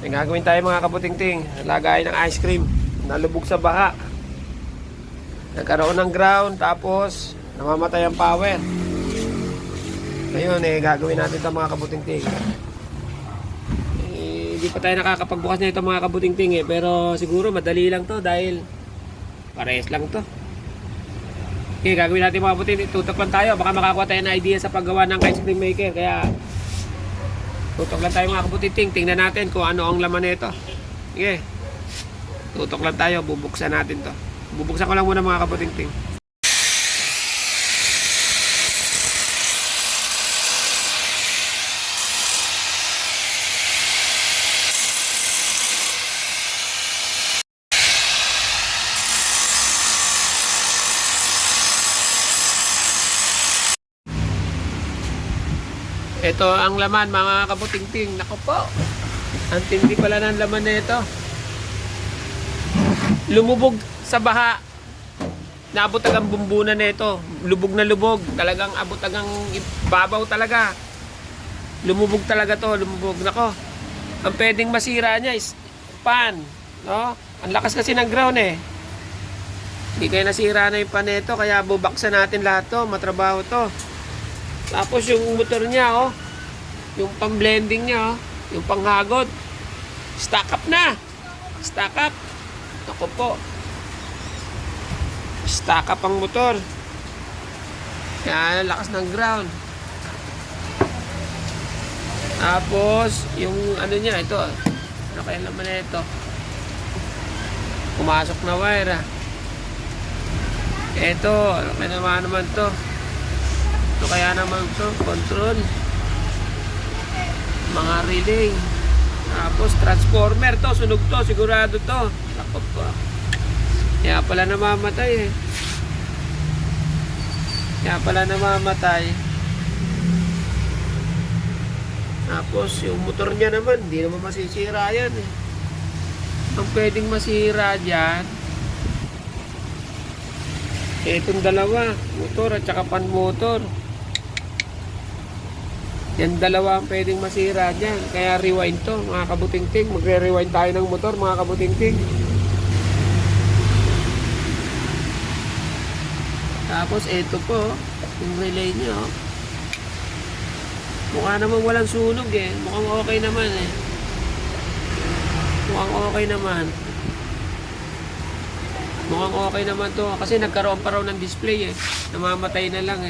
May gagawin tayo mga kabuting-ting. Lagay ng ice cream. Nalubog sa baha. Nagkaroon ng ground. Tapos namamatay ang power. Ngayon gagawin natin ito mga kabuting-ting. Hindi pa tayo nakakapagbukas na ito mga kabuting-ting pero siguro madali lang to dahil parehas lang to. Gagawin natin mga kabuting-ting. Tutok lang tayo. Baka makakuha tayo ng idea sa paggawa ng ice cream maker. Kaya tutok lang tayo mga kabuting-ting. Tingnan natin kung ano ang laman nito. Sige. Tutok lang tayo. Bubuksan natin to. Bubuksan ko lang muna mga kabuting-ting. Ito ang laman mga kabuting-ting. Nako po. Ang tindi pala ng laman nito. Lumubog sa baha. Naabot agang bumbunan nito. Lubog na lubog. Talagang abot agang babaw talaga. Lumubog talaga to. Lumubog. Nako. Ang pwedeng masira niya is pan. No? Ang lakas kasi ng ground Hindi kaya nasira na yung pan nito. Kaya bubaksan natin lahat to. Matrabaho to. Tapos yung motor niya, yung pang-blending niya, yung panghagod, stack up na. Stack up. Ako po. Stack up ang motor. Yan, lakas ng ground. Tapos, yung ano niya, ito. Ano kaya naman na ito? Pumasok na wire, Ito, ano kaya naman to? Ito kaya naman to, control, mga relay, tapos transformer to, sunog to, sigurado to. Lakop pa. Kaya pala namamatay Kaya pala namamatay. Tapos yung motor niya naman, hindi naman masisira yan Ang pwedeng masira dyan, itong dalawa, motor at saka pan motor. Yan dalawa ang pwedeng masira dyan. Kaya rewind to mga kabuting-ting. Magre-rewind tayo ng motor mga kabuting-ting. Tapos ito po, yung relay niya mukha naman walang sunog Mukhang okay naman Mukhang okay naman. Mukhang okay naman to. Kasi nagkaroon pa raw ng display Namamatay na lang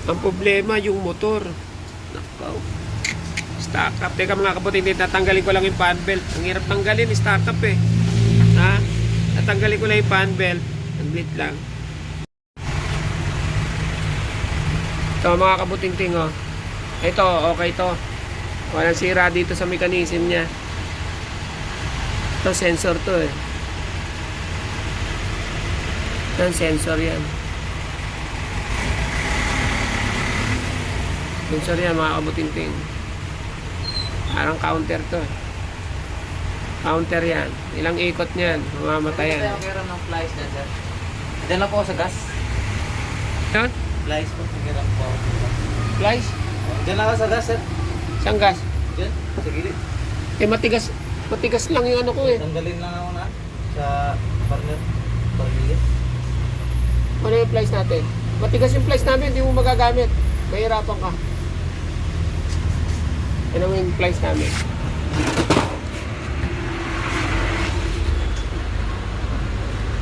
Ang problema yung motor. Nakaw. Stack up. Teka mga kabuting-ting, tatanggalin ko lang yung fan belt. Ang hirap tanggalin, stack up Ha? Tatanggalin ko lang yung fan belt. Naglit lang. Ito mga kabuting-ting Ito, okay to. Walang sira dito sa mechanism niya. Ito, sensor to Ito, sensor yan. Sensor yan mga kabuting-ting. Parang counter to Counter yan. Ilang ikot niyan, mamamatay yan. Meron ng flies na sir. Diyan lang po ako sa gas. Yan? Flies po, meron po ako. Flies? Diyan lang ako sa gas sir. Saan gas? Diyan, sa gilid. Matigas lang yung ano ko Tanggalin lang ako na sa partner. Ano yung flies natin? Matigas yung flies namin, hindi mo magagamit. Mahirapan ka. Ano yung flies namin?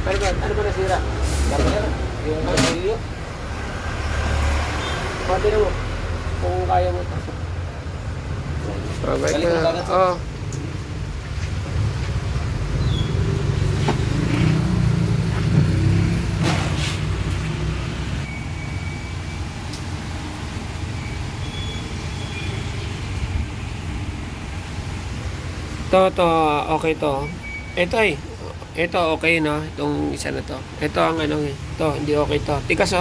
Ano ba nasira? Partner, yung tornilyo. Pati na mo. Kung kaya mo. Alright Balik mo na. kagad. Ito, okay to. Ito okay itong isa na to. Ito ang ito, hindi okay to. Tigas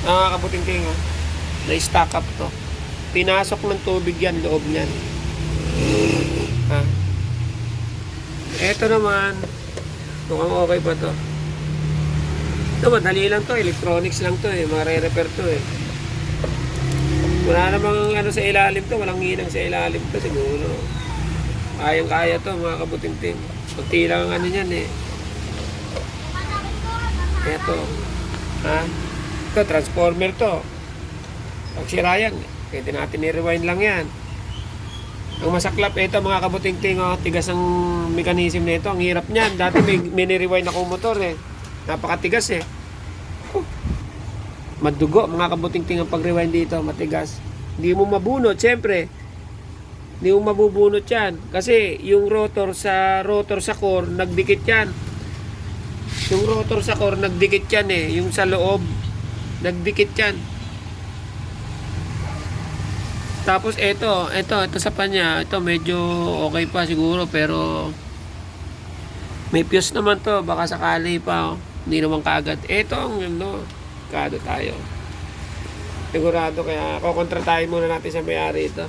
Nakakabuting-ting na-stack up to. Pinasok ng tubig yan, loob niyan. Ito naman, mukhang okay pa to. Ito, madali lang to, electronics lang to Mare-repair to Wala namang ano sa ilalim to, walang hinang sa ilalim to siguro. Kayang-kaya to mga kabuting-ting. Kunti lang ang ano yan eh. Eto. Ha? Ito, transformer to. Pag sira yan, pwede natin i-rewind lang yan. Ang masaklap ito mga kabuting-ting, oh, tigas ang mechanism nito. Ang hirap niyan. Dati may ni-rewind akong motor eh. Napakatigas eh. Madugo mga kabuting-ting ang pag-rewind dito. Matigas. Hindi mo mabunot, syempre. Hindi mo mabubunot yan. Kasi yung rotor sa core, nagdikit yan. Yung rotor sa core, nagdikit yan eh. Yung sa loob, nagdikit yan. Tapos ito sa panya, ito medyo okay pa siguro pero may fuse naman to, baka sakali pa, oh. Hindi naman kaagad. Ito ang ano, kado tayo. Sigurado kaya kukontratahin muna natin sa may-ari ito.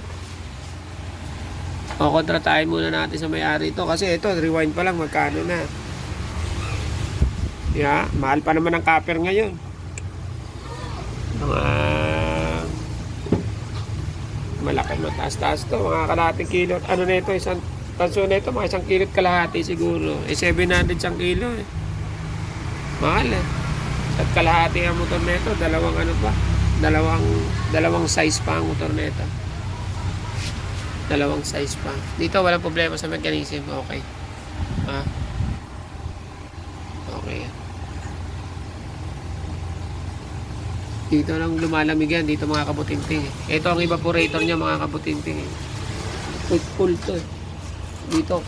Kukontratahin muna natin sa may-ari ito kasi ito, rewind pa lang, magkano na. Yeah, mahal pa naman ang copper ngayon. Mga malaki mataas-taas to, mga kalahating kilo. Ano na ito, isang tanso na ito, mga 1 kilot kalahati siguro. 700 isang kilo eh. Mahal eh. At kalahati ang motor na ito, dalawang ano pa, dalawang size pa ang motor na ito. Dalawang size pa. Dito walang problema sa mechanism, okay. Ha? Okay. Dito lang lumalamig yan, dito mga kabuting-ting eh. Ito ang evaporator niya mga kabuting-ting eh. Full to eh. Dito.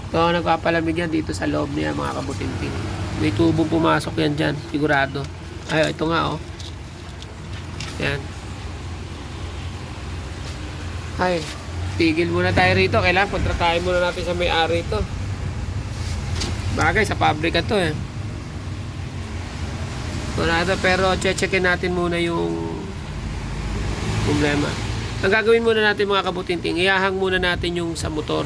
Ito ang nagpapalamig yan dito sa loob niya mga kabuting-ting. May tubong pumasok yan dyan, sigurado. Ay, ito nga oh. Yan. Ay, tigil muna tayo rito. Kailangan kontratahin muna natin sa may-ari ito. Bagay, sa pabrika to eh. Pero checkin natin muna yung problema. Ang gagawin muna natin mga kabuting-ting, ihahang muna natin yung sa motor.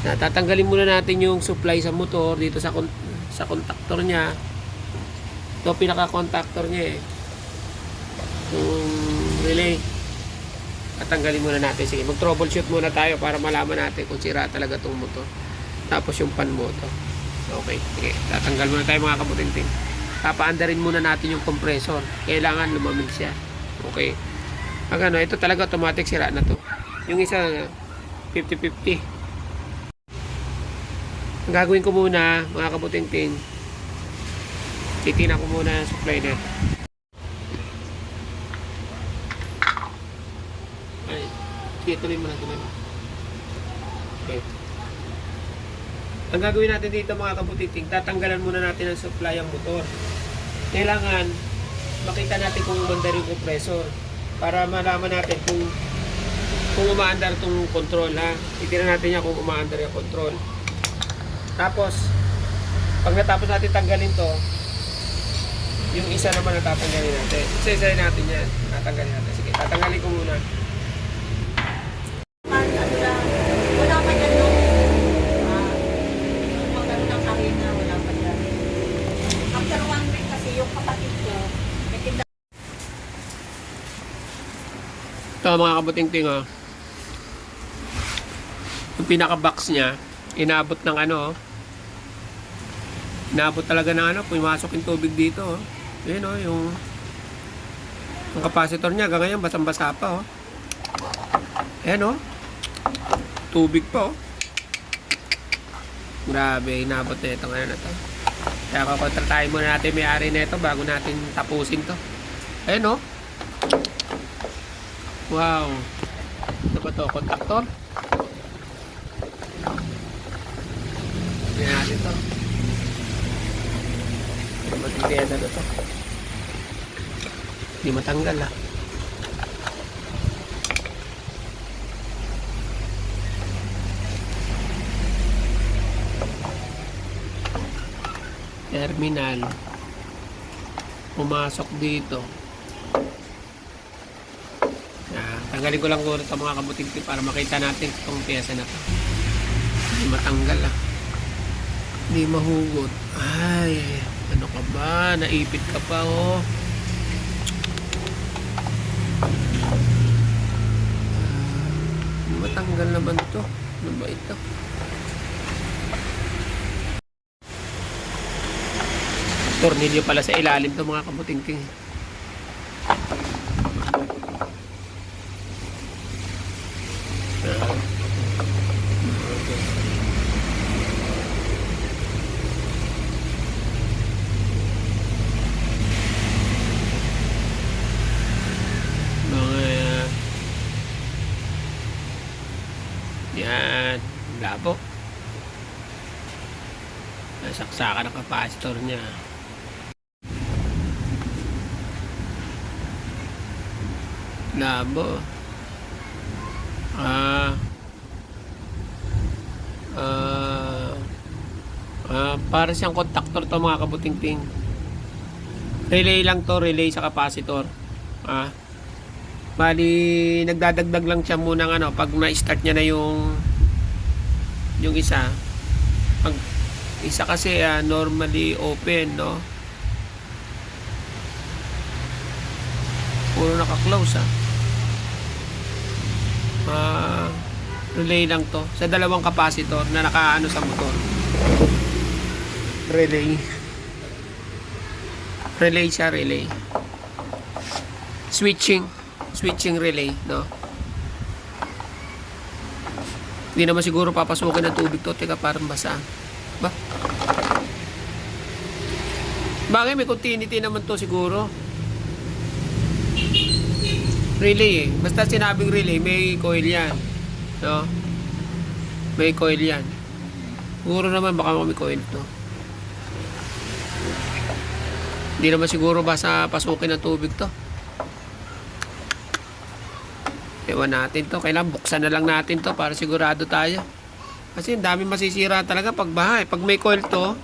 Tatanggalin muna natin yung supply sa motor dito sa contactor niya. Ito pinaka-contactor niya eh. Yung relay. Tatanggalin muna natin. Sige, mag-troubleshoot muna tayo para malaman natin kung sira talaga itong motor. Tapos yung pan motor. Okay, sige. Tatanggal muna tayo mga kabuting-ting. Papaandarin muna natin yung compressor. Kailangan lumamig siya. Okay. Pag ano, ito talaga automatic sira na to. Yung isa 50-50. Ang gagawin ko muna, mga kabuting-ting, titina ko muna yung supply net. Ay, sige, tuloy mo na. Okay. Ang gagawin natin dito mga kabuting-ting, tatanggalan muna natin ang supply ang motor. Kailangan makita natin kung umandar yung compressor para malaman natin kung umaandar itong control ha. Titignan natin yan kung umaandar yung control. Tapos, pag natapos natin tanggalin to, yung isa naman natatanggalin natin. Isa-isayin natin yan. Tatanggalin natin. Sige, tatanggalin ko muna. Wala pa dyan nung magano ng karina, wala pa dyan. After 1 week kasi yung kapatid ko, nakinda. Ito mga kabuting-ting oh. Yung pinaka-box niya, inaabot ng ano oh. Inaabot talaga ng ano, pumasok yung tubig dito oh. Ayan oh, yung capacitor niya, hanggang ngayon basang-basa pa oh. Ayan oh. Tubig pa oh. Grabe, inabot na ito ngayon na to. Kaya kukontratahin muna natin may-ari na ito bago natin tapusin to. Ayan oh. Wow. Ito ba to? Contactor? Ayan natin to. Matipiyada na to. Hindi matanggal ah. Terminal. Pumasok dito. Tanggalin ko lang muna ito mga kabuting-ting para makita natin itong pyesa na to. Hindi matanggal ah. Hindi mahugot. Ay, ano ka ba? Naipit ka pa oh. Matanggal naman to. Ano ba ito? Tornilyo pala sa ilalim to mga kabutingking. Yan, labo. Nasaksakan ang kapasitor niya. Labo. Para siyang contactor to mga kabutingting. Relay lang to, relay sa kapasitor. Bali, nagdadagdag lang siya muna ng ano, pag na-start niya na yung isa. Pag isa kasi normally open, no? Puro naka-close, relay lang to. Sa dalawang kapasitor na nakaano sa motor. Relay. Relay siya, relay. Switching relay, no? Hindi naman siguro papasukin ng tubig to. Teka, parang basa. Ba? Bagay, may continuity naman to siguro. Relay eh. Basta sinabing relay, may coil yan. No? May coil yan. Siguro naman baka may coil to. Hindi naman siguro basta pasukin ng tubig to. Ewan natin to. Kailangan buksan na lang natin to para sigurado tayo. Kasi ang dami masisira talaga pag bahay. Pag may coil to,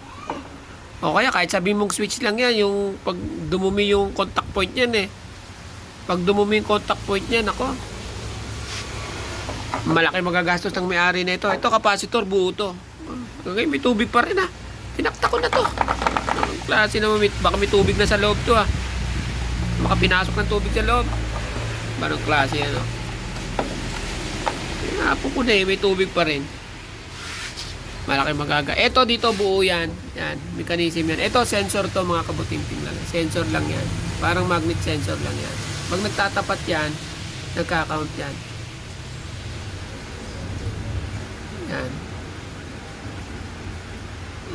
o kaya kahit sabihin mong switch lang yan, yung pag dumumi yung contact point yan eh. Pag dumumi yung contact point yan, ako, malaki magagastos ng may-ari na ito. Ito, kapasitor, buo to. Okay, may tubig pa rin Tinakta ko na to. Ang klase naman, baka may tubig na sa loob to Baka pinasok ng tubig sa loob. Anong klase yan Apo ko na may tubig pa rin. Malaki magaga. Ito dito buo yan. Yan, mechanism yan. Ito sensor to mga kabutingting lang. Sensor lang yan. Parang magnet sensor lang yan. Pag nagtatapat yan, nagka-count yan. Yan.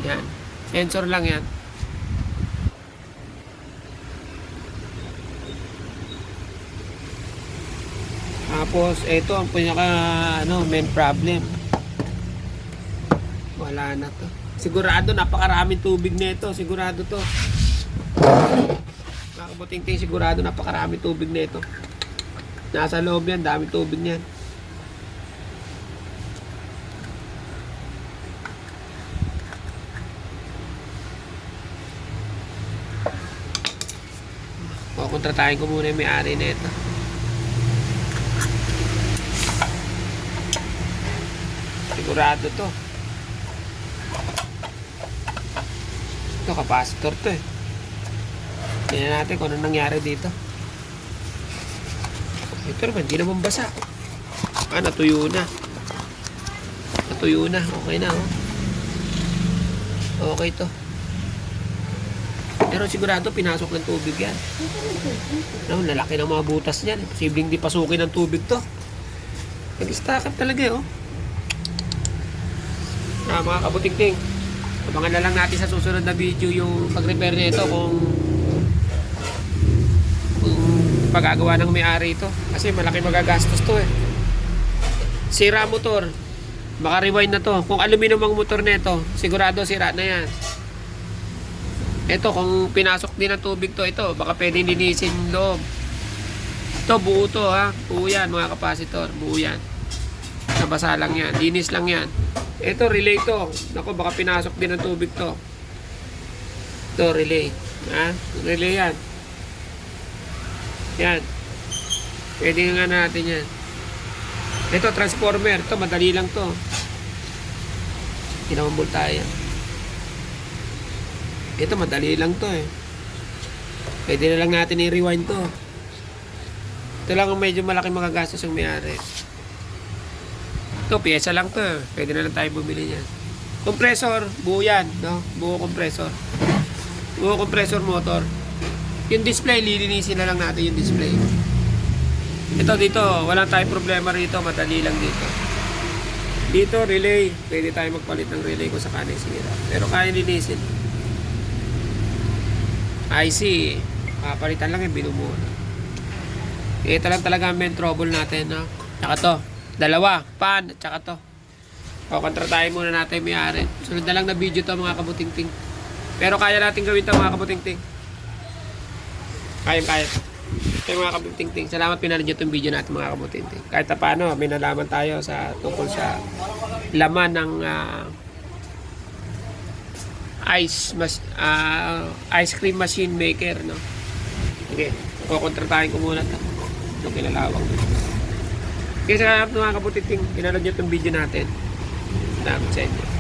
Yan. Sensor lang yan. Tapos, ito ang pinaka main problem. Wala na to. Sigurado, napakaraming tubig nito. Sigurado to. Mga kabutingting, sigurado napakaraming tubig nito. Nasa loob yan, daming tubig niyan. Kukontratahin ko muna yung may-ari na ito. Sigurado to. Ito, kapasitor to Tingnan natin kung ano nangyari dito. Ito naman, hindi naman basa. Natuyo na. Natuyo na. Okay na, Okay to. Pero sigurado, pinasok ng tubig yan. Lalaki ng mga butas niyan. Posibleng di pasukin ng tubig to. Nag-stack up talaga, mga kabutingting. Abangan na lang natin sa susunod na video yung pag-repair nito kung pagagawa ng may-ari ito. Kasi malaki magagastos to Sira motor. Baka rewind na to. Kung aluminum ang motor nito, sigurado sira na yan. Ito, kung pinasok din ng tubig to, ito, baka pwedeng linisin loob. Ito, buo to Buo yan mga kapasitor. Buo yan. Nabasa lang yan. Linis lang yan. Ito, relay to. Naku, baka pinasok din ng tubig to. Ito, relay. Relay yan. Yan. Pwede nga natin yan. Ito, transformer. Ito, madali lang to. Kinamambol tayo yan. Ito, madali lang to Pwede na lang natin i-rewind to. Ito lang ang medyo malaking magagastos ang may-ari. Ito, pyesa lang to. Pwede na lang tayo bumili niyan. Compressor, buo yan, no? Buo compressor. Buo compressor motor. Yung display, lilinisin na lang natin yung display. Ito dito, wala tayong problema rito. Madali lang dito. Dito, relay. Pwede tayo magpalit ng relay kung sakali sira. Pero kaya linisin. IC, papalitan lang yung binumuo na. Ito lang talaga ang main trouble natin, no? Tsaka to, dalawa, pan, at tsaka to. O, kontratahin muna natin may-ari. Sunod na lang na video to mga kabuting-ting. Pero kaya natin gawin to mga kabuting-ting. Kaya. Ito yung mga kabuting-ting. Salamat pinanood nyo itong video natin mga kabuting-ting. Kahit na paano, may nalaman tayo sa tungkol sa laman ng ice cream machine maker, no? Okay, kukontratahin ko muna ito. Itong kilalawang. Kaya sa mga kabuting-ting, pinanood nyo itong video natin. Salamat sa inyo.